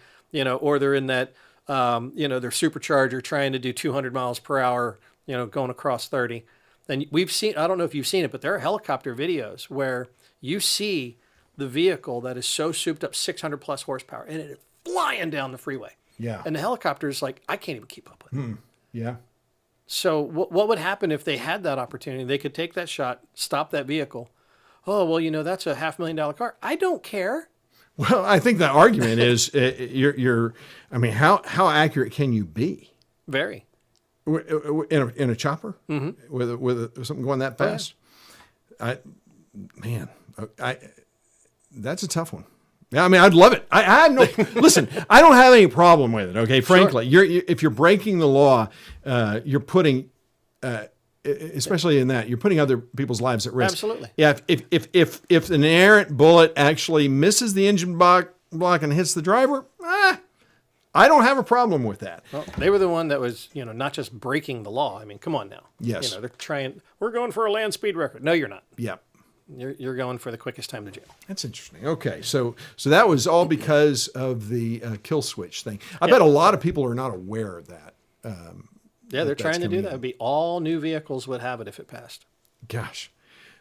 or they're in that, their supercharger trying to do 200 miles per hour, going across 30. And we've seen, I don't know if you've seen it, but there are helicopter videos where you see the vehicle that is so souped up 600 plus horsepower and it is flying down the freeway. Yeah. And the helicopter is like, I can't even keep up with it. Yeah. So what would happen if they had that opportunity? They could take that shot, stop that vehicle. Oh, well, that's a $500,000 car. I don't care. Well, I think the argument is I mean, how accurate can you be Very. in a chopper with something going that fast? That's a tough one. Yeah, I mean, I'd love it. I have no listen. I don't have any problem with it. Okay, frankly, if you're breaking the law, you're putting. Especially in that, you're putting other people's lives at risk. Absolutely. Yeah. If an errant bullet actually misses the engine block and hits the driver, I don't have a problem with that. Well, they were the one that was, not just breaking the law. I mean, come on now. Yes. They're trying. We're going for a land speed record. No, you're not. Yeah. You're going for the quickest time to jail. That's interesting. Okay, so that was all because of the kill switch thing. I bet a lot of people are not aware of that. Yeah, they're trying to do coming that. in. It'd be all new vehicles would have it if it passed. Gosh,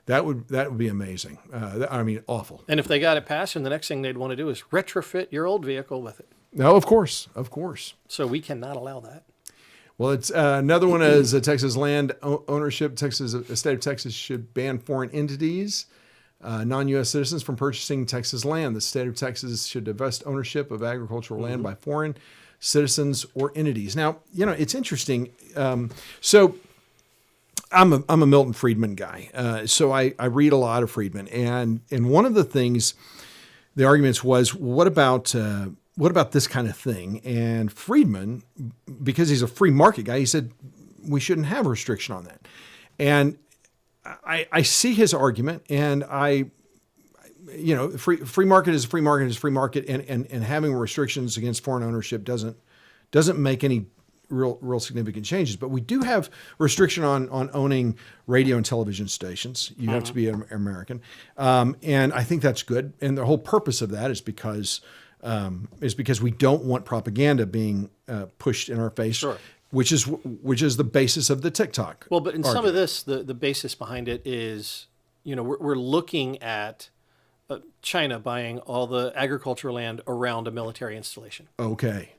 that would be amazing. I mean, awful. And if they got it passed, and the next thing they'd want to do is retrofit your old vehicle with it. No, of course. So we cannot allow that. Well, it's another one is Texas land ownership. The state of Texas should ban foreign entities, non-U.S. citizens from purchasing Texas land. The state of Texas should divest ownership of agricultural land by foreign citizens or entities. Now, it's interesting. So I'm a Milton Friedman guy. So I read a lot of Friedman, and one of the things, the arguments was, what about this kind of thing? And Friedman, because he's a free market guy, he said we shouldn't have a restriction on that. And I see his argument, and free market is free market is free market, and having restrictions against foreign ownership doesn't make any real significant changes. But we do have restriction on owning radio and television stations. You have to be an American, and I think that's good. And the whole purpose of that is because we don't want propaganda being pushed in our face. Sure. Which is the basis of the TikTok. Well, but in some argument. of this, the basis behind it is, we're looking at China buying all the agricultural land around a military installation. Okay.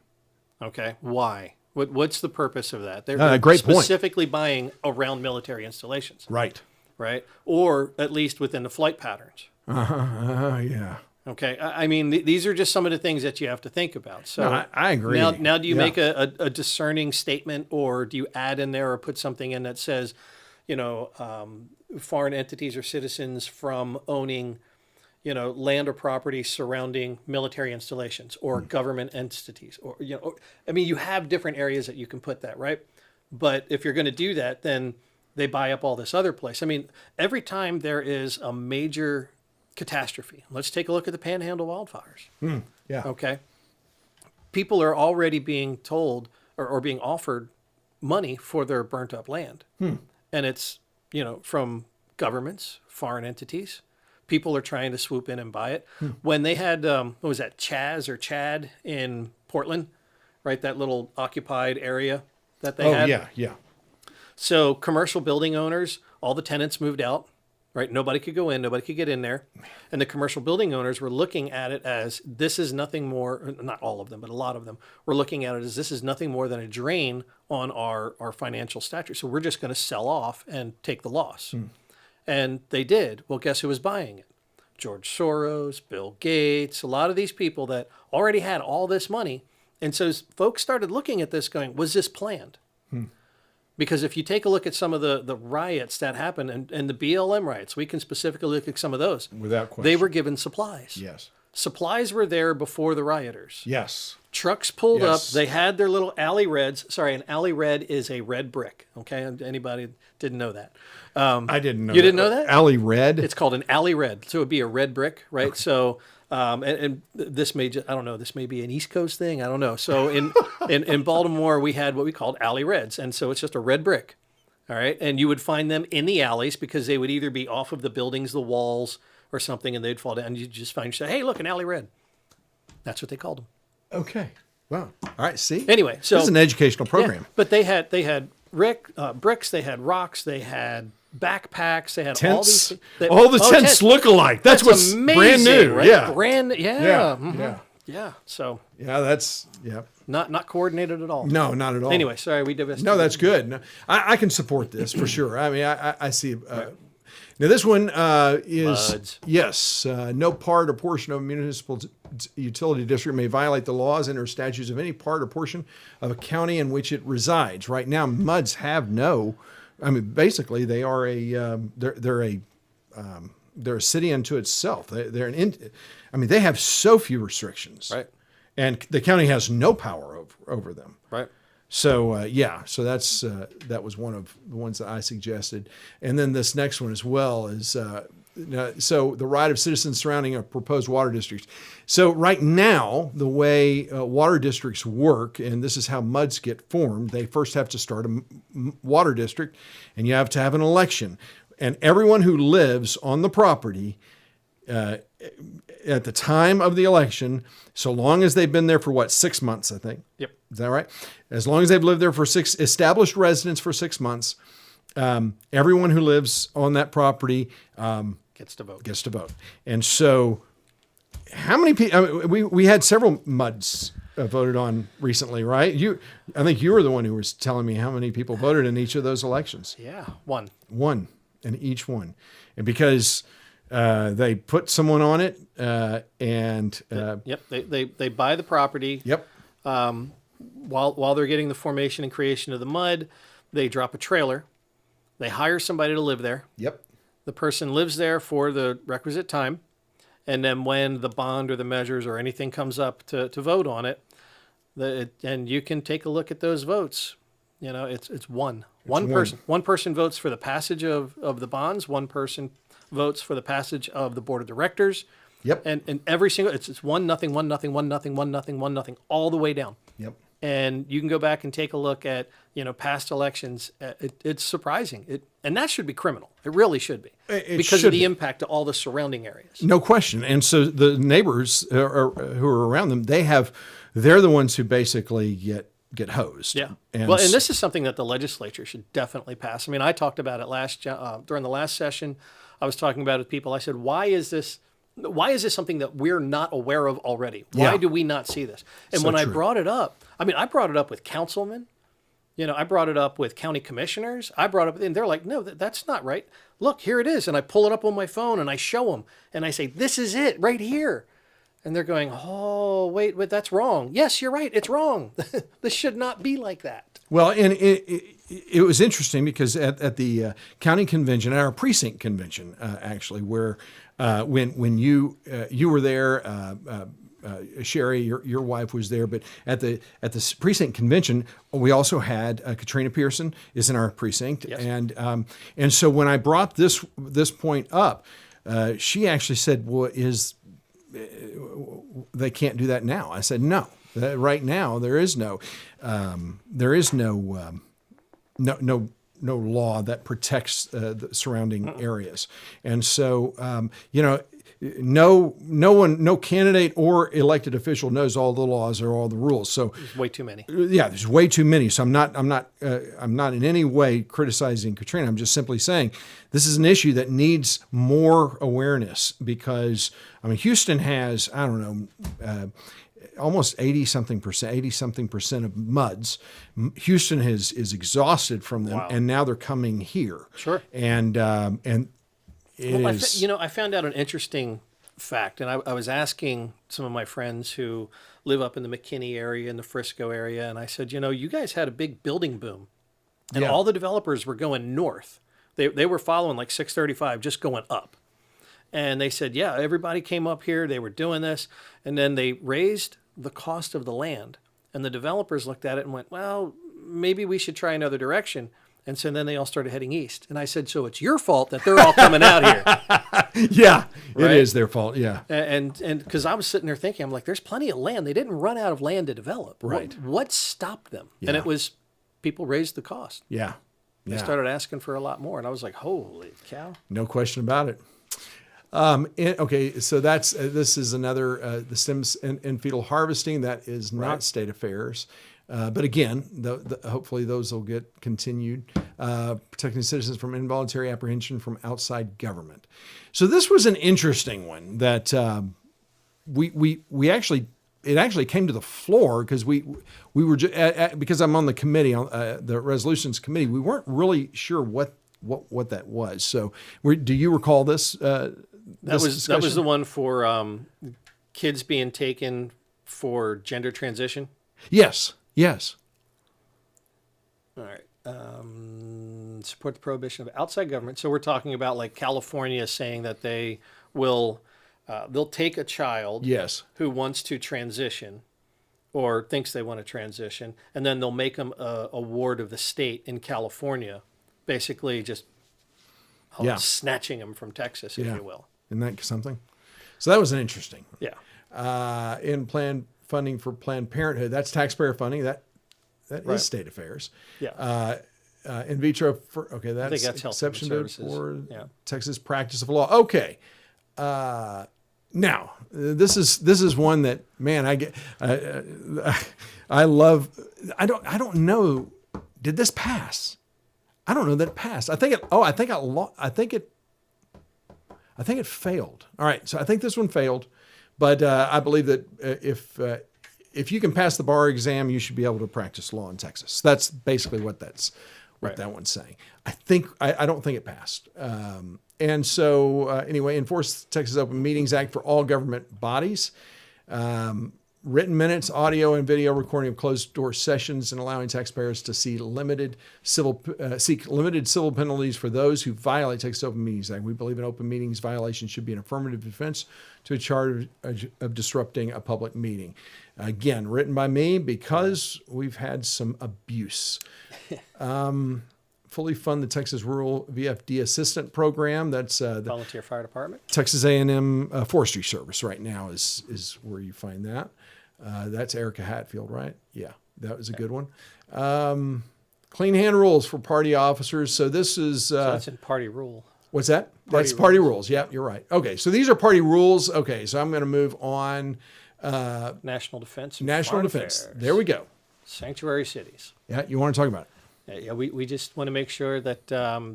Okay. Why? What's the purpose of that? They're great point. specifically buying around military installations. Right. Right. Or at least within the flight patterns. Yeah. Okay. I mean, these are just some of the things that you have to think about. So No, I agree. Now, do you Yeah. make a discerning statement, or do you add in there or put something in that says, foreign entities or citizens from owning, land or property surrounding military installations or government entities, or you have different areas that you can put that, right? But if you're going to do that, then they buy up all this other place. I mean, every time there is a major catastrophe, let's take a look at the Panhandle wildfires. Yeah. Okay. People are already being told or being offered money for their burnt up land. And it's, from governments, foreign entities, People are trying to swoop in and buy it. When they had, what was that, Chad in Portland, right? That little occupied area that they had. Yeah. So commercial building owners, all the tenants moved out, right? Nobody could go in, nobody could get in there. And the commercial building owners were looking at it as this is nothing more, not all of them, but a lot of them were looking at it as this is nothing more than a drain on our financial stature. So we're just going to sell off and take the loss. And they did. Well, guess who was buying it? George Soros, Bill Gates, a lot of these people that already had all this money. And so folks started looking at this going, was this planned? Because if you take a look at some of the riots that happened and the BLM riots, we can specifically look at some of those. Without question. They were given supplies. Yes. Supplies were there before the rioters. Yes. Trucks pulled up. Yes. They had their little alley reds. Sorry, an alley red is a red brick. Okay, anybody didn't know that? I didn't know. You didn't know that? Alley red. It's called an alley red. So it would be a red brick, right? Okay. So, and this may I don't know. This may be an East Coast thing. I don't know. So in Baltimore, we had what we called alley reds, and so it's just a red brick. All right, and you would find them in the alleys because they would either be off of the buildings, the walls, or something, and they'd fall down. You just find yourself, hey, look, an alley red. That's what they called them. Okay. Wow. All right. See. Anyway, so this is an educational program. Yeah, but they had bricks, they had rocks, they had backpacks, they had tents. All the tents look alike. That's what's amazing, brand new. Right? Yeah. Yeah. So that's not coordinated at all. No, not at all. Anyway, sorry, we divested. No, that's good. No, I can support this for sure. I mean, I see. Now this one is MUDs. yes. No part or portion of a municipal utility district may violate the laws and or statutes of any part or portion of a county in which it resides. Right now, MUDs have no. I mean, basically, they are they're a city unto itself. They're I mean, they have so few restrictions, Right. And the county has no power over them. Right. So so that's that was one of the ones that I suggested, and then this next one as well is so the right of citizens surrounding a proposed water district. So right now, the way water districts work, and this is how MUDs get formed, they first have to start a water district, and you have to have an election, and everyone who lives on the property at the time of the election, so long as they've been there for 6 months, I think. Yep. Is that right? As long as they've lived there for established residents for 6 months, everyone who lives on that property Gets to vote. Gets to vote. And so, how many people? We had several MUDs voted on recently, right? I think you were the one who was telling me how many people voted in each of those elections. Yeah, one in each one, and because they put someone on it, and yep, they buy the property. Yep. While they're getting the formation and creation of the MUD, they drop a trailer. They hire somebody to live there. Yep. The person lives there for the requisite time, and then when the bond or the measures or anything comes up to vote on it, and you can take a look at those votes. You know, it's one person. One person votes for the passage of the bonds. One person votes for the passage of the board of directors. Yep. And every single it's 1-0, 1-0, 1-0, 1-0, 1-0, all the way down. Yep. And you can go back and take a look at past elections. It's surprising. And that should be criminal. It really should be because of the impact to all the surrounding areas. No question. And so the neighbors who are around them, they're the ones who basically get hosed. Yeah. And and this is something that the legislature should definitely pass. I mean, I talked about it during the last session. I was talking about it with people. I said, why is this something that we're not aware of already? Why do we not see this? And when I brought it up, I brought it up with councilmen. I brought it up with county commissioners. And they're like, no, that's not right. Look, here it is. And I pull it up on my phone and I show them and I say, this is it right here. And they're going, oh, wait, that's wrong. Yes, you're right. It's wrong. This should not be like that. Well, and it was interesting because at the county convention, at our precinct convention, actually, where when you were there, Sherry, your wife was there, but at the precinct convention, we also had Katrina Pearson is in our precinct, yes. And so when I brought this point up, she actually said, "Well, they can't do that now?" I said, "No, right now there is no law that protects the surrounding areas. And so, no candidate or elected official knows all the laws or all the rules. So There's way too many. yeah, there's way too many. So I'm not in any way criticizing Katrina. I'm just simply saying this is an issue that needs more awareness because Houston has, I don't know, almost 80 something percent of MUDs. Houston is exhausted from them, Wow. and now they're coming here. Sure. And it Well, is. I found out an interesting fact, and I was asking some of my friends who live up in the McKinney area, in the Frisco area, and I said, you guys had a big building boom, and Yeah. all the developers were going north. They were following like 635, just going up. And they said, yeah, everybody came up here, they were doing this, and then they raised the cost of the land. And the developers looked at it and went, well, maybe we should try another direction. And so then they all started heading east. And I said, so it's your fault that they're all coming out here. Yeah, Right? it is their fault. Yeah. And because I was sitting there thinking, I'm like, there's plenty of land. They didn't run out of land to develop. Right. What stopped them? And Yeah. it was people raised the cost. Yeah. They Yeah. started asking for a lot more. And I was like, holy cow. No question about it. Okay, so that's this is another the stems and fetal harvesting that is not Right. state affairs, but again, hopefully those will get continued. Protecting citizens from involuntary apprehension from outside government. So this was an interesting one that we actually. It actually came to the floor because we were because I'm on the committee on the resolutions committee. We weren't really sure what that was. So, do you recall this? That was the one for kids being taken for gender transition. Yes. Yes. All right. Support the prohibition of outside government. So we're talking about like California saying that they will they'll take a child Yes. who wants to transition or thinks they want to transition, and then they'll make them a ward of the state in California, basically just Yeah. snatching them from Texas, if Yeah. you will. Isn't that something? So that was an interesting. Yeah. In planned funding for Planned Parenthood, that's taxpayer funding. That Right. is state affairs. Yeah. In vitro, that's, think that's Health and exception Services. for Yeah. Texas practice of law. Okay. Now this is one that, man, I get. I love. I don't know. Did this pass? I don't know that it passed. I think it failed. All right. So I think this one failed, but I believe that if you can pass the bar exam, you should be able to practice law in Texas. That's basically what Right. that one's saying. I don't think it passed. And so anyway, enforce Texas Open Meetings Act for all government bodies. Written minutes, audio and video recording of closed door sessions, and allowing taxpayers to seek limited civil penalties for those who violate Texas Open Meetings Act. We believe an open meetings violation should be an affirmative defense to a charge of disrupting a public meeting. Again, written by me because we've had some abuse. Fully fund the Texas Rural VFD Assistant Program. That's the Volunteer Fire Department. Texas A&M Forestry Service right now is where you find that. That's Erica Hatfield, right? Yeah, that was a good one. Clean hand rules for party officers. So this is... So that's in party rule. what's that? That's Party party rules. Yeah, you're right. Okay, so these are party rules. Okay, so I'm going to move on. National Defense. and National Foreign Defense. Affairs. There we go. Sanctuary cities. Yeah, you want to talk about it? Yeah, we just want to make sure that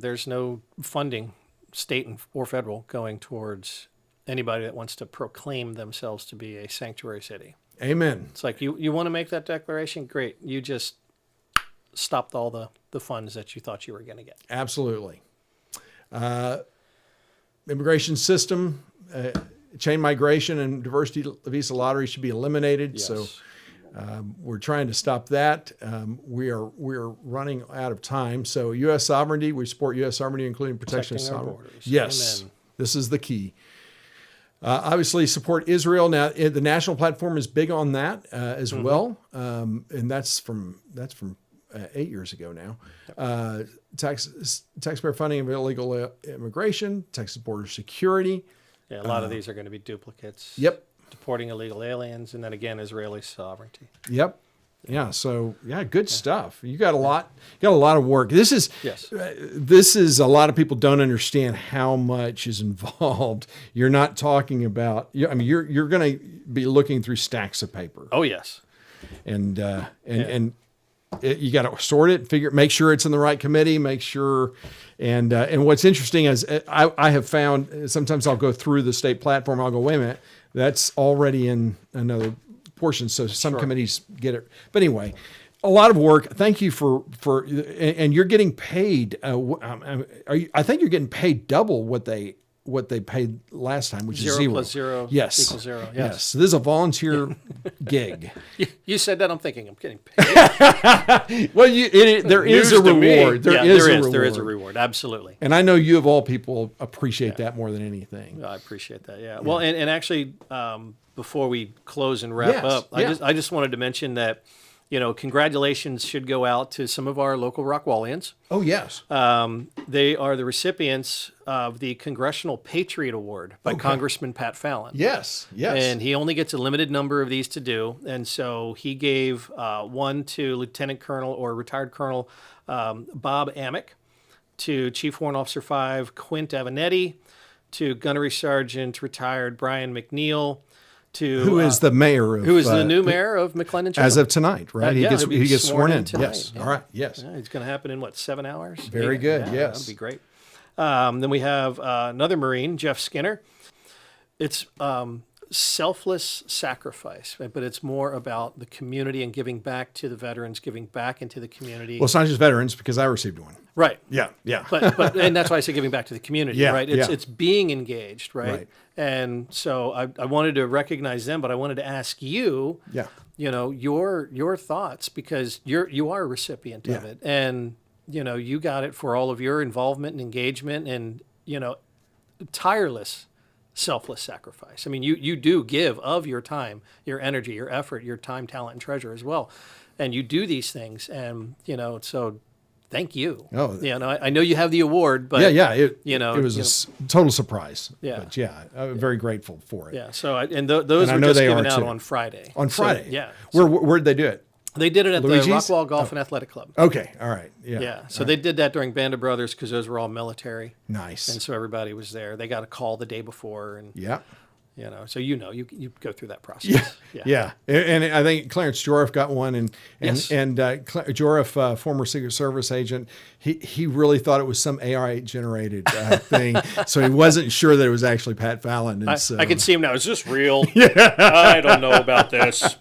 there's no funding, state or federal, going towards anybody that wants to proclaim themselves to be a sanctuary city. Amen. It's like you want to make that declaration? Great. You just stopped all the funds that you thought you were going to get. Absolutely. Immigration system, chain migration and diversity visa lottery should be eliminated. Yes. So we're trying to stop that. We're running out of time. So U.S. sovereignty, we support U.S. sovereignty, including protection of Protecting our sovereignty. borders. Yes, Amen. this is the key. Obviously, support Israel. Now, the national platform is big on that as well, and that's from 8 years ago now. Taxpayer funding of illegal immigration, Texas border security. Yeah, a lot of these are going to be duplicates. Yep. Deporting illegal aliens, and then again, Israeli sovereignty. Yep. Yeah. So good stuff. You got a lot. You got a lot of work. This is Yes. This is a lot of people don't understand how much is involved. You're not talking about. I mean, you're going to be looking through stacks of paper. Oh, yes. And you got to sort it, make sure it's in the right committee, make sure. And what's interesting is I have found sometimes I'll go through the state platform. I'll go, wait a minute, that's already in another portion. So some committees get it. But anyway, a lot of work. Thank you for and you're getting paid. I think you're getting paid double what they paid last time, which is 0 plus 0 yes. equals 0. Yes. So this is a volunteer gig. You said that. I'm thinking I'm getting paid. Well, there is a reward. There is a reward. Absolutely. And I know you of all people appreciate that more than anything. I appreciate that. Yeah. Well, and actually, before we close and wrap up, I just wanted to mention that, congratulations should go out to some of our local Rockwallians. Oh, yes. They are the recipients of the Congressional Patriot Award by Congressman Pat Fallon. Yes, yes. And he only gets a limited number of these to do. And so he gave one to Lieutenant Colonel or retired Colonel Bob Amick, to Chief Warrant Officer 5 Quint Avanetti, to Gunnery Sergeant retired Brian McNeil, who is the mayor of... Who is the new mayor of McLennan? As of tonight, right? He gets sworn in. Tonight. Yes. Yeah. All right. Yes. Yeah, it's going to happen in, 7 hours? Very good. Yes. That'd be great. Then we have another Marine, Jeff Skinner. It's selfless sacrifice, but it's more about the community and giving back to the veterans, giving back into the community. Well, it's not just veterans, because I received one. Right. Yeah. Yeah. But and that's why I say giving back to the community, Yeah, right? It's being engaged, right? Right. And so I wanted to recognize them, but I wanted to ask you, your thoughts, because you are a recipient of it, and you got it for all of your involvement and engagement and tireless, selfless sacrifice. I mean, you do give of your time, your energy, your effort, your time, talent, and treasure as well, and you do these things, and so. Thank you. Oh, I know you have the award, but it was a total surprise. Yeah, but I'm very grateful for it. Yeah. So those were just given out on Friday. On Friday. So, yeah. Where did they do it? They did it at Luigi's? the Rockwall Golf and Athletic Club. Okay. All right. Yeah. Yeah. So they did that during Band of Brothers because those were all military. Nice. And so everybody was there. They got a call the day before, and so you go through that process. Yeah. And I think Clarence Joroff got one, and Joroff, former Secret Service agent, he really thought it was some AI generated thing, so he wasn't sure that it was actually Pat Fallon. And I can see him now. Is this real? I don't know about this.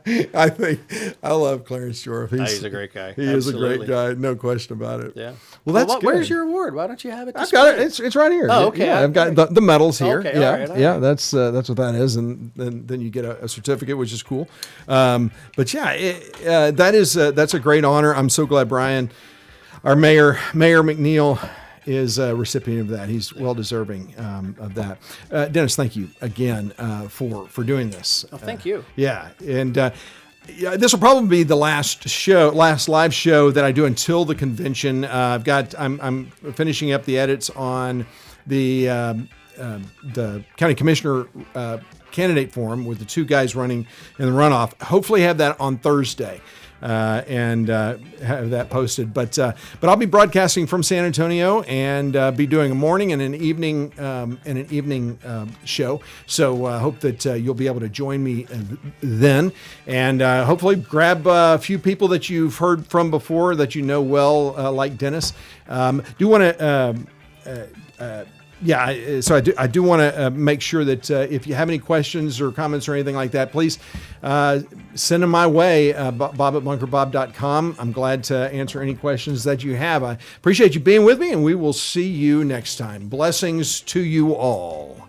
I love Clarence Joroff. He's a great guy. He is a great guy, no question about it. Yeah. Well, that's good. Where's your award? Why don't you have it? I've got it. It's right here. Oh, okay. Yeah, I've got the medals here. Okay. Yeah. All right. That's what that is, and then you get a certificate, which is cool. But that's a great honor. I'm so glad Brian, our Mayor McNeil, is a recipient of that. He's well deserving of that. Dennis, thank you again for doing this. Oh, thank you. And this will probably be the last live show that I do until the convention. I'm finishing up the edits on the county commissioner candidate forum with the two guys running in the runoff. Hopefully have that on Thursday and have that posted. But I'll be broadcasting from San Antonio and be doing a morning and an evening show. So hope that you'll be able to join me then, and hopefully grab a few people that you've heard from before that you know well, like Dennis. Do want to. So I do want to make sure that if you have any questions or comments or anything like that, please send them my way, bob@bunkerbob.com. I'm glad to answer any questions that you have. I appreciate you being with me, and we will see you next time. Blessings to you all.